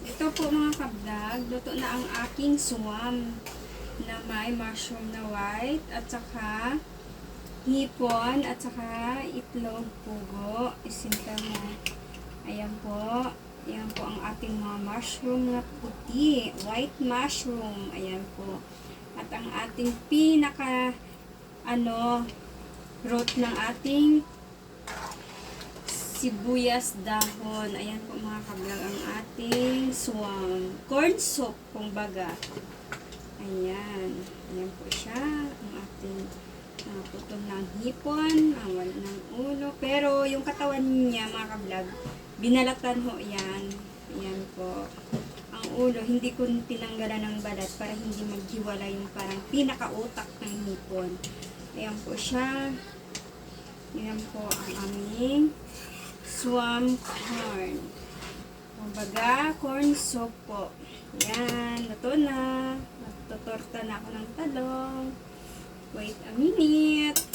Ito po mga kablog, luto na ang aking swam na may mushroom na white at saka hipon at saka itlog pugo. Isinta mo. Ayan po. Ayan po ang ating mga mushroom na puti. White mushroom. Ayan po. At ang ating root ng ating sibuyas dahon. Ayan po mga kablog ang ating swam. Corn soup, kumbaga. Ayan. Ayan po siya. Ang ating putol ng hipon. Wala ng ulo. Pero yung katawan niya mga kablog, binalatan ho yan. Ayan po. Ang ulo, hindi ko tinanggalan ng balat para hindi maghiwala yung parang pinakautak ng hipon. Ayan po siya. Ayan po ang aming swam corn. Kumbaga, corn soup po. Yan, luto na. Magtutorta na ako ng talong. Wait a minute.